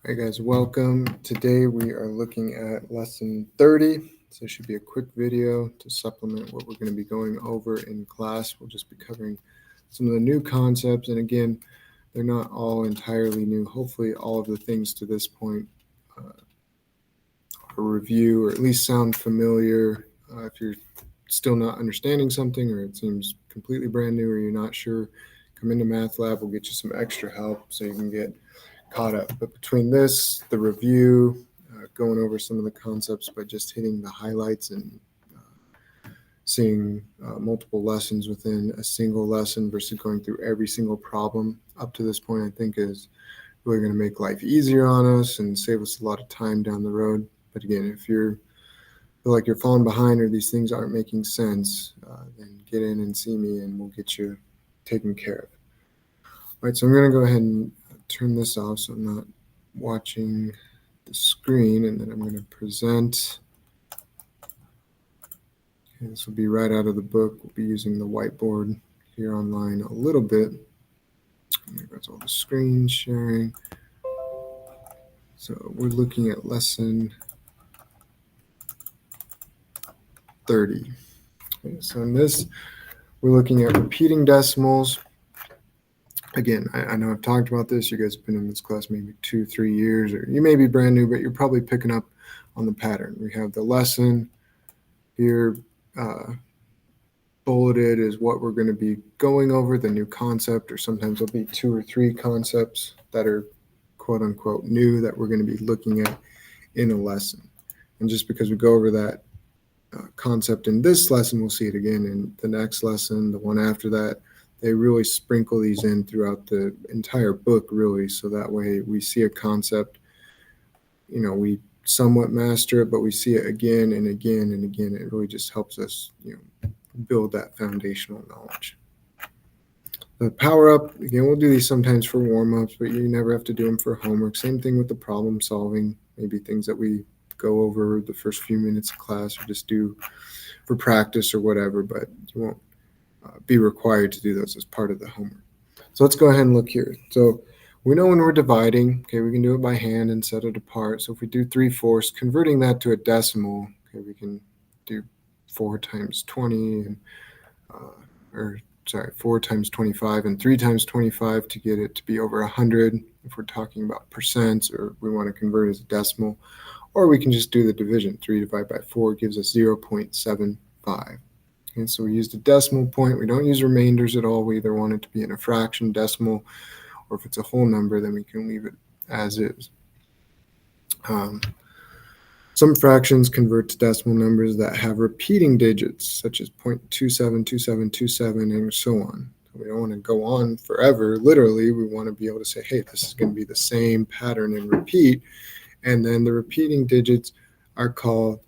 Hi guys, welcome. Today we are looking at lesson 30. So it should be a quick video to supplement what we're going to be going over in class. We'll just be covering some of the new concepts. And again, they're not all entirely new. Hopefully all of the things to this point are review or at least sound familiar. If you're still not understanding something or it seems completely brand new or you're not sure, come into Math Lab. We'll get you some extra help so you can get caught up. But between this, the review, going over some of the concepts by just hitting the highlights and seeing multiple lessons within a single lesson versus going through every single problem up to this point, I think is really going to make life easier on us and save us a lot of time down the road. But again, if you feel like you're falling behind or these things aren't making sense, then get in and see me and we'll get you taken care of. All right, so I'm going to go ahead and turn this off so I'm not watching the screen, and then I'm going to present. Okay, this will be right out of the book. We'll be using the whiteboard here online a little bit. There goes all the screen sharing. So we're looking at lesson 30. Okay, so in this, we're looking at repeating decimals. Again, I know I've talked about this. You guys have been in this class maybe 2-3 years, or you may be brand new, but you're probably picking up on the pattern. We have the lesson here bulleted is what we're going to be going over, the new concept, or sometimes there'll be 2 or 3 concepts that are quote unquote new that we're going to be looking at in a lesson. And just because we go over that concept in this lesson, we'll see it again in the next lesson, the one after that. They really sprinkle these in throughout the entire book, really, so that way we see a concept, we somewhat master it, but we see it again and again and again. It really just helps us, build that foundational knowledge. The power up, again, we'll do these sometimes for warm-ups, but you never have to do them for homework. Same thing with the problem solving, maybe things that we go over the first few minutes of class or just do for practice or whatever, but you won't be required to do those as part of the homework. So let's go ahead and look here. So we know when we're dividing, okay, we can do it by hand and set it apart. So if we do 3/4, converting that to a decimal, okay, we can do 4 times 20 and 4 times 25 and 3 times 25 to get it to be over 100 if we're talking about percents or we want to convert it as a decimal. Or we can just do the division. 3 divided by 4 gives us 0.75. Okay, so we use the decimal point. We don't use remainders at all. We either want it to be in a fraction, decimal, or if it's a whole number, then we can leave it as is. Some fractions convert to decimal numbers that have repeating digits, such as 0.27, 27, 27, and so on. We don't want to go on forever. Literally, we want to be able to say, hey, this is going to be the same pattern and repeat. And then the repeating digits are called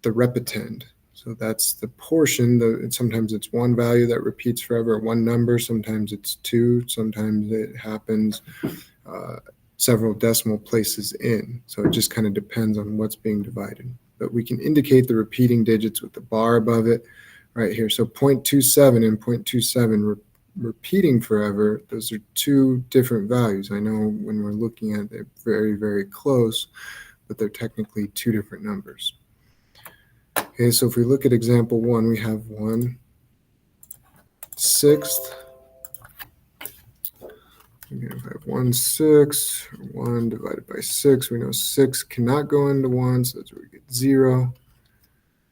the repetend. So that's the portion. Sometimes it's one value that repeats forever, one number. Sometimes it's 2. Sometimes it happens several decimal places in. So it just kind of depends on what's being divided. But we can indicate the repeating digits with the bar above it right here. So 0.27 and 0.27 repeating forever, those are 2 different values. I know when we're looking at it, they're very, very close, but they're technically 2 different numbers. Okay, so if we look at example 1, we have 1/6. If I have 1/6, 1 divided by 6, we know 6 cannot go into 1, so that's where we get 0.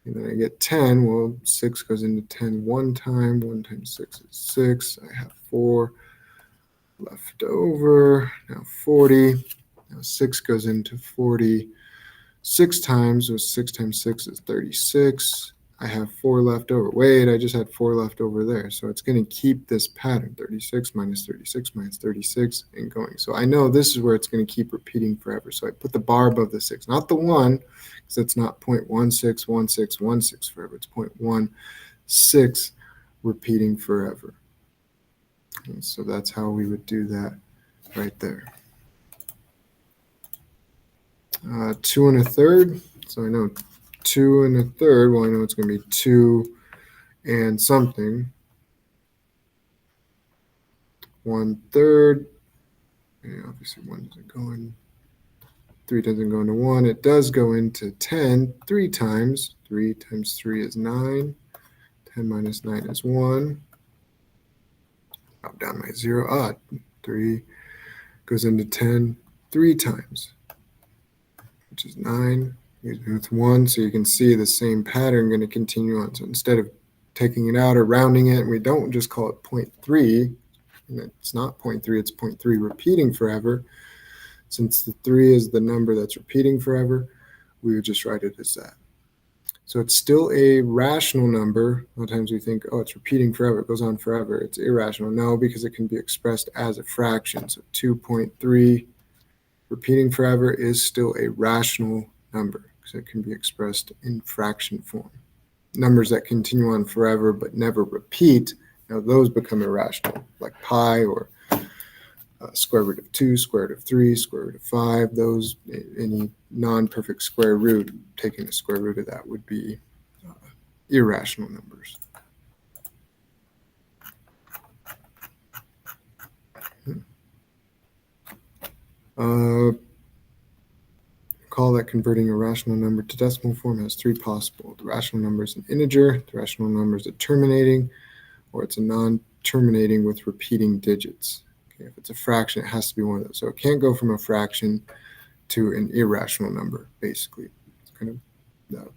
And then I get 10. Well, 6 goes into 10 one time. 1 times 6 is 6. I have 4 left over. Now 40. Now 6 goes into 40 6 times. So 6 times 6 is 36. I have 4 left over. Wait, I just had 4 left over there. So it's going to keep this pattern, 36 minus 36 minus 36 and going. So I know this is where it's going to keep repeating forever. So I put the bar above the 6, not the 1, because it's not 0.161616 forever. It's 0.16 repeating forever. And so that's how we would do that right there. 2 1/3. So I know 2 1/3. Well, I know it's going to be 2 and something. 1/3. And obviously 1 doesn't go in 3 doesn't go into 1. It does go into 10 3 times. 3 times 3 is 9. 10 minus 9 is 1. Drop down my 0. 3 goes into 10 3 times, which is 9. With 1, so you can see the same pattern going to continue on. So instead of taking it out or rounding it, we don't just call it 0.3. And it's not 0.3, it's 0.3 repeating forever. Since the 3 is the number that's repeating forever, we would just write it as that. So it's still a rational number. A lot of times we think, oh, it's repeating forever, it goes on forever. It's irrational. No, because it can be expressed as a fraction. So 2.3 repeating forever is still a rational number because it can be expressed in fraction form. Numbers that continue on forever but never repeat, now those become irrational, like pi or square root of 2, square root of 3, square root of 5. Those, any non-perfect square root, taking the square root of that would be irrational numbers. Recall that converting a rational number to decimal form has 3 possible. The rational number is an integer, the rational number is a terminating, or it's a non-terminating with repeating digits. Okay, if it's a fraction, it has to be one of those. So it can't go from a fraction to an irrational number, basically. It's going to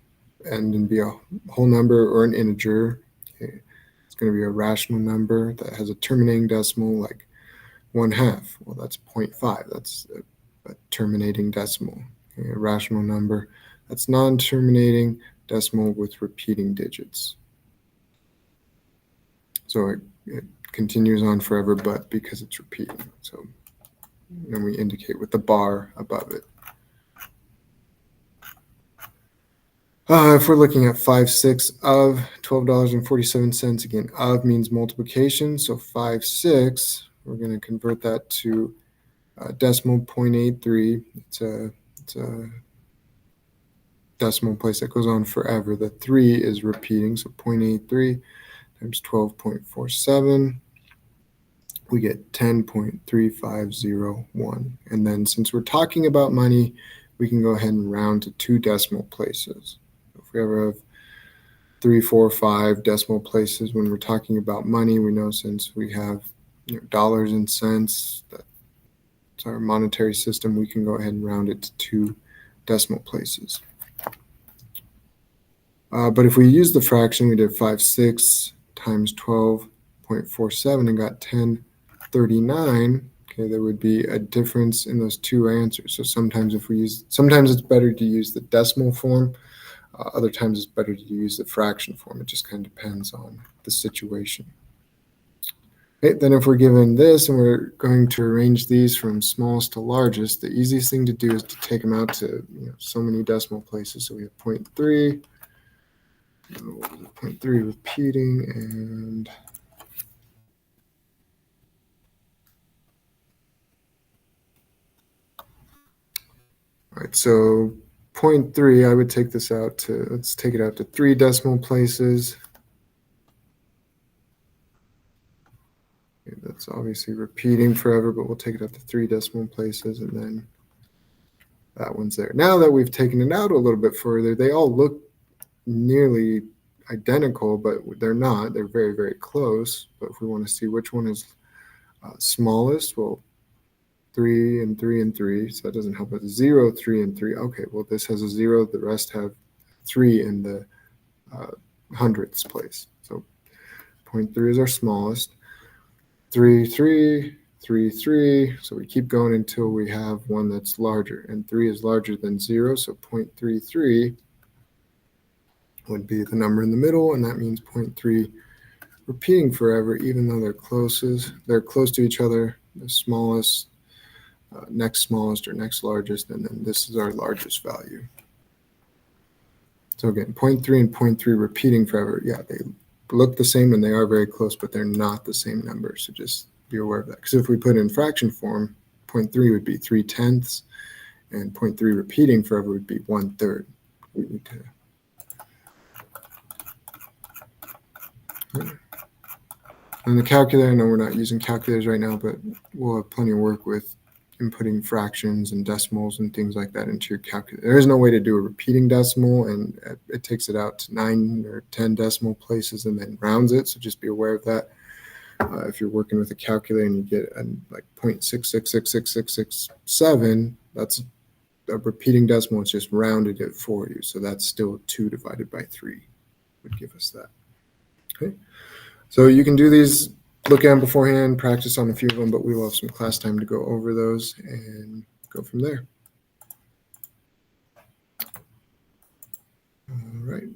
end and be a whole number or an integer. Okay. It's going to be a rational number that has a terminating decimal like 1/2. Well, that's 0.5. That's a terminating decimal. Okay. A rational number that's non-terminating decimal with repeating digits. So it continues on forever, but because it's repeating. So then we indicate with the bar above it. If we're looking at 5/6 of $12.47, again, of means multiplication. So 5/6, we're going to convert that to decimal 0.83. It's a decimal place that goes on forever. The 3 is repeating, so 0.83 times 12.47. We get 10.3501. And then since we're talking about money, we can go ahead and round to 2 decimal places. If we ever have 3, 4, 5 decimal places when we're talking about money, we know since we have dollars and cents, that's our monetary system, we can go ahead and round it to 2 decimal places. But if we use the fraction, we did 5/6 times 12.47 and got 1039. Okay, there would be a difference in those 2 answers. So sometimes it's better to use the decimal form. Other times it's better to use the fraction form. It just kind of depends on the situation. Okay, then if we're given this and we're going to arrange these from smallest to largest, the easiest thing to do is to take them out to so many decimal places. So we have 0.3, 0.3 repeating, and all right, so 0.3, I would take this out to, let's take it out to 3 decimal places. Okay, that's obviously repeating forever, but we'll take it out to 3 decimal places, and then that one's there. Now that we've taken it out a little bit further, they all look nearly identical, but they're not. They're very, very close. But if we want to see which one is smallest, well, 3 and 3 and 3, so that doesn't help us. 0, 3, and 3. Okay, well, this has a 0. The rest have 3 in the hundredths place. So 0.3 is our smallest. 3, 3, 3, 3. So we keep going until we have one that's larger. And 3 is larger than 0, so 0.33 would be the number in the middle, and that means 0.3 repeating forever, even though they're close to each other. The smallest, next smallest, or next largest, and then this is our largest value. So again, 0.3 and 0.3 repeating forever. Yeah, they look the same and they are very close, but they're not the same number. So just be aware of that. Because if we put it in fraction form, 0.3 would be 3/10, and 0.3 repeating forever would be 1/3. We need to. And the calculator, I know we're not using calculators right now, but we'll have plenty of work with inputting fractions and decimals and things like that into your calculator. There is no way to do a repeating decimal, and it takes it out to 9 or 10 decimal places and then rounds it. So just be aware of that. If you're working with a calculator and you get like 0.6666667, that's a repeating decimal. It's just rounded it for you. So that's still 2 divided by 3 would give us that. Okay. So you can do these, look at them beforehand, practice on a few of them, but we will have some class time to go over those and go from there. All right.